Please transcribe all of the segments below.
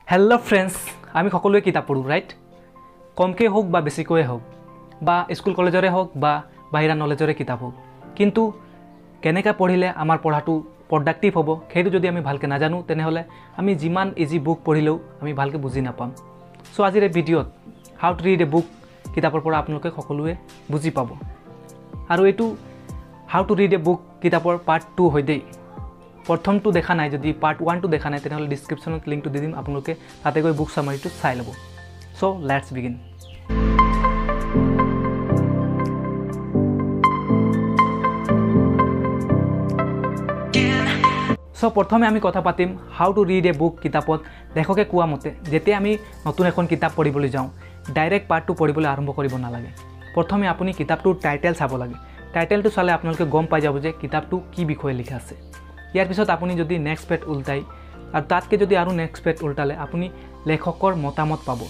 Hello friends आमी सकलोए किताब पढ़ो राइट कमके होक बा बेसिकए होक बा स्कूल कलेजरे होक बा बाहिरा नलेजरे किताब होक किन्तु केनेका पढ़िले आमार पढ़ाटो प्रडाक्टिव हबो हेतु जदि आमी भालके नाजानो तेनेहले आमी जिमान इजी बुक पढ़िलेও आमी भालके बुझि नापाम। सो आजिर ए भिडिओत how to read a book किताबर पर आपलोके सकलोए बुझि पाबो आरो एटु how to read a book किताबर पार्ट 2 হয় দেই। प्रथमটো দেখা নাই যদি পার্ট 1টো দেখা নাই তেনহলে ডেসক্রিপশনত লিংকটো দি দিম আপোনালোকে তাতে গৈ বুক সামাৰিটো চাই লব। So let's begin. সো প্ৰথমে আমি কথা পাতিম how to read a book কিতাপত লেখকে কোৱা মতে যেতিয়া আমি নতুন এখন কিতাপ পঢ়িবলৈ যাওঁ ডাইৰেক্ট পাৰ্ট 2 পঢ়িবলৈ আৰম্ভ কৰিব নালাগে। প্ৰথমে আপুনি কিতাপটোৰ টাইটেল চাব লাগে। টাইটেলটো চালে আপোনালোকে গম পাই যাব যে কিতাপটো কি বিষয়ে লিখা আছে। यार पिছত আপুনি যদি নেক্সট পেজ উল্টাই আৰু তাতকে যদি আৰু নেক্সট পেজ উল্টালে আপুনি লেখকৰ মতামত পাব।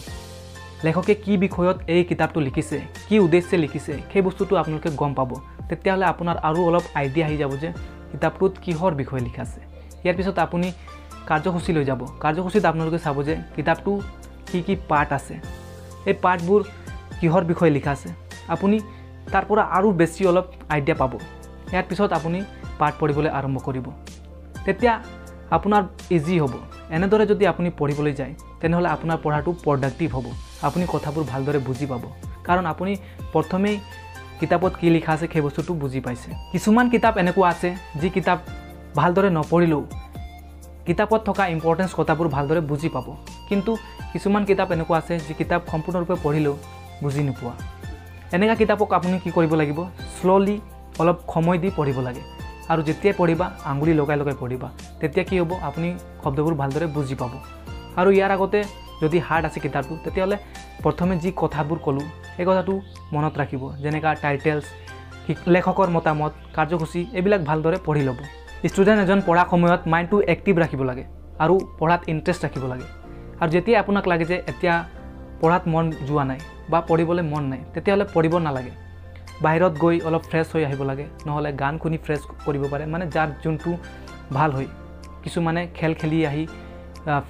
লেখকে কি বিষয়ত এই কিতাপটো লিখিছে কি উদ্দেশ্যে লিখিছে সেই বস্তুটো আপোনালোকে গম পাব। তেতিয়াহলে আপোনাৰ আৰু অলপ আইডিয়া আহি যাব যে কিতাপটোত কিহৰ বিষয়ে লিখা আছে। ইয়াৰ পিছত আপুনি কাৰ্যসূচী লৈ যাব। কাৰ্যসূচীত আপোনালোকে চাব যে কিতাপটো কি কি পাৰ্ট আছে এই পাৰ্টবোৰ কিহৰ বিষয়ে লিখা আছে আপুনি তাৰ পৰা আৰু বেছি অলপ আইডিয়া পাব। ইয়াৰ পিছত আপুনি পাৰ্ট পঢ়িবলৈ আৰম্ভ কৰিব তেতিয়া আপোনাৰ ইজি হ'ব। এনেদৰে যদি আপুনি পঢ়িবলৈ যায় তেনেহলে আপোনাৰ পঢ়াটো প্ৰডাক্টিভ হ'ব। আপুনি কথাবোৰ ভালদৰে বুজি পাব কাৰণ আপুনি প্ৰথমেই কিতাপত কি লিখা আছে সেই বস্তুটো বুজি পাইছে। কিছুমান কিতাপ এনেকুৱা আছে যি কিতাপ ভালদৰে নপঢ়িলেও কিতাপত থকা ইম্পৰ্টেন্স কথাবোৰ ভালদৰে বুজি পাব কিন্তু কিছুমান কিতাপ এনেকুৱা আছে যি কিতাপ সম্পূৰ্ণৰূপে পঢ়িলেও বুজি নোপোৱা। এনেকা কিতাপক আপুনি কি কৰিব লাগিব স্লোলি অলপ সময় দি পঢ়িব লাগে আৰু যেতিয়া পঢ়িবা আঙুলি লগাই লগাই পঢ়িবা তেতিয়া কি হ'ব আপুনি শব্দবোৰ ভালদৰে বুজি পাব। আৰু ইয়াৰ আগতে যদি হাৰ্ড আছে কিতাপটো তেতিয়াহলে প্ৰথমে যি কথাবোৰ কলো এই কথাটো মনত ৰাখিব যেনেকা টাইটেলছ লেখকৰ মতামত কাৰ্যসূচী এইবিলাক ভালদৰে পঢ়ি ল'ব। ষ্টুডেণ্ট এজন পঢ়া সময়ত মাইণ্ডটো এক্টিভ ৰাখিব লাগে আৰু পঢ়াত ইণ্টাৰেষ্ট ৰাখিব লাগে। আৰু যেতিয়া আপোনাক লাগে যে এতিয়া পঢ়াত মন যোৱা নাই বা পঢ়িবলৈ মন নাই তেতিয়াহলে পঢ়িব নালাগে। বাহিৰত গৈ অলপ ফ্ৰেছ হৈ আহিব লাগে নহলে গান শুনি ফ্ৰেছ কৰিব পাৰে মানে যাৰ যোনটো ভাল হয়। কিছুমানে খেল খেলি আহি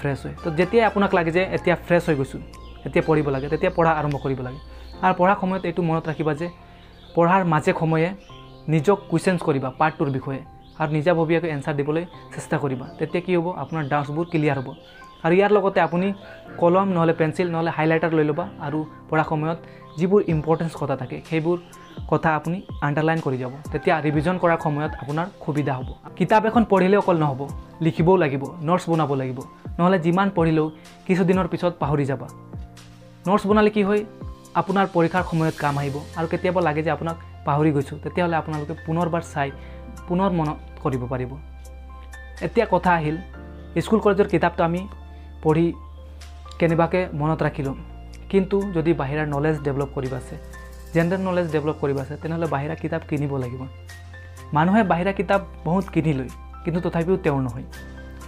ফ্ৰেছ হয়। তো যেতিয়া আপোনাক লাগে যে এতিয়া ফ্ৰেছ হৈ গৈছো এতিয়া পঢ়িব লাগে তেতিয়া পঢ়া আৰম্ভ কৰিব লাগে। আৰু পঢ়া সময়ত এইটো মনত ৰাখিবা যে পঢ়াৰ মাজে সময়ে নিজক কুৱেশ্যনছ কৰিবা পাৰ্টটোৰ বিষয়ে আৰু নিজাববীয়াকৈ এনসাৰ দিবলৈ চেষ্টা কৰিবা। তেতিয়া কি হ'ব আপোনাৰ ডাউটছবোৰ ক্লিয়াৰ হ'ব। আৰু ইয়াৰ লগতে আপুনি কলম নহলে পেন্সিল নহলে হাইলাইটাৰ লৈ ল'বা আৰু পঢ়া সময়ত যিবোৰ ইম্পৰ্টেন্স কথা থাকে সেইবোৰ কথা আপুনি আন্ডাৰলাইন কৰি যাব। তেতিয়া ৰিভিজন কৰাৰ সময়ত আপোনাৰ সুবিধা হ'ব। কিতাপ এখন পঢ়িলে অকল নহ'ব লিখিবও লাগিব নোটছ বনাব লাগিব নহলে যিমান পঢ়িলেও কিছুদিনৰ পিছত পাহৰি যাবা। নোটছ বনালে কি হয় আপোনাৰ পৰীক্ষাৰ সময়ত কাম আহিব আৰু কেতিয়াবা লাগে যে আপোনাক পাহৰি গৈছো তেতিয়াহলে আপোনালোকে পুনৰবাৰ চাই পুনৰ মনত কৰিব পাৰিব। এতিয়া কথা আহিল স্কুল কলেজৰ কিতাপটো আমি পঢ়ি কেনেবাকে মনত ৰাখিলো কিন্তু যদি বাহিৰৰ নলেজ ডেভেলপ কৰিব আছে জেনাৰেল নলেজ ডেভেলপ কৰিব আছে তেনেহলে বাহিৰা কিতাপ কিনিব লাগিব। মানুহে বাহিৰা কিতাপ বহুত কিনি লয় কিন্তু তথাপিও তেওঁ নহয়।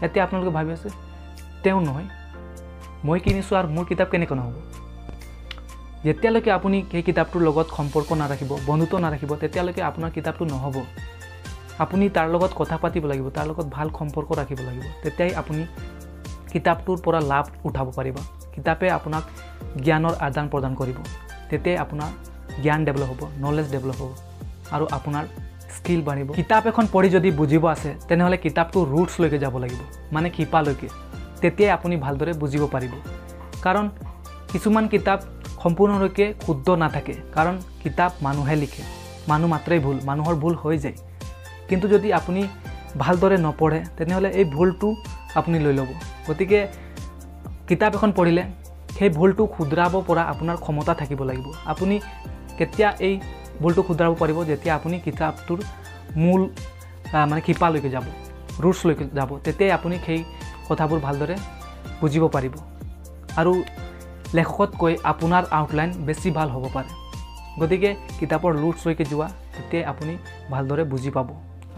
এতিয়া আপোনালোকে ভাবি আছে তেওঁ নহয় মই কিনিছো আৰু মোৰ কিতাপ কেনেকৈ নহ'ব। যেতিয়ালৈকে আপুনি সেই কিতাপটোৰ লগত সম্পৰ্ক নাৰাখিব বন্ধুত্ব নাৰাখিব তেতিয়ালৈকে আপোনাৰ কিতাপটো নহ'ব। আপুনি তাৰ লগত কথা পাতিব লাগিব তাৰ লগত ভাল সম্পৰ্ক ৰাখিব লাগিব তেতিয়াই আপুনি কিতাপটোৰ পৰা লাভ উঠাব পাৰিব। কিতাপে আপোনাক জ্ঞানৰ আদান প্ৰদান কৰিব তেতিয়াই আপোনাৰ জ্ঞান ডেভেলপ হ'ব নলেজ ডেভেলপ হ'ব আৰু আপোনাৰ স্কিল বাঢ়িব। কিতাপ এখন পঢ়ি যদি বুজিব আছে তেনেহলে কিতাপটো ৰুটছলৈকে যাব লাগিব মানে শিপালৈকে তেতিয়াই আপুনি ভালদৰে বুজিব পাৰিব। কাৰণ কিছুমান কিতাপ সম্পূৰ্ণৰূপে শুদ্ধ নাথাকে কাৰণ কিতাপ মানুহে লিখে মানুহ মাত্ৰেই ভুল মানুহৰ ভুল হৈ যায়। কিন্তু যদি আপুনি ভালদৰে নপঢ়ে তেনেহলে এই ভুলটো আপুনি লৈ ল'ব। গতিকে কিতাপ এখন পঢ়িলে সেই ভুলটো শুধৰাব পৰা আপোনাৰ ক্ষমতা থাকিব লাগিব। আপুনি কেতিয়া এই ভুলটো শুধৰাব পাৰিব যেতিয়া আপুনি কিতাপটোৰ মূল মানে শিপালৈকে যাব ৰুটছলৈকে যাব তেতিয়াই আপুনি সেই কথাবোৰ ভালদৰে বুজিব পাৰিব আৰু লেখকতকৈ আপোনাৰ আউটলাইন বেছি ভাল হ'ব পাৰে। গতিকে কিতাপৰ ৰুটছলৈকে যোৱা তেতিয়াই আপুনি ভালদৰে বুজি পাব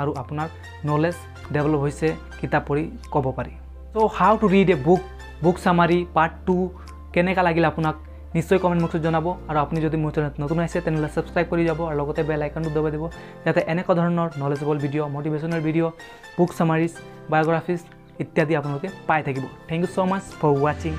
আৰু আপোনাৰ নলেজ ডেভেলপ হৈছে কিতাপ পঢ়ি ক'ব পাৰি। So' how to read a book summary part 2 কেনেকা লাগিল আপোনাক নিশ্চয় কমেণ্ট বক্সত জনাব আৰু আপুনি যদি মোৰ চেনেলত নতুন আহিছে তেনেহলে সাবস্ক্ৰাইব কৰি যাব আৰু লগতে বেল আইকনটো দবাই দিব যাতে এনেকুৱা ধৰণৰ knowledgeable video' motivational video' book summaries biographies ইত্যাদি আপোনালোকে পাই থাকিব। Thank you so' much for ৱাচিং।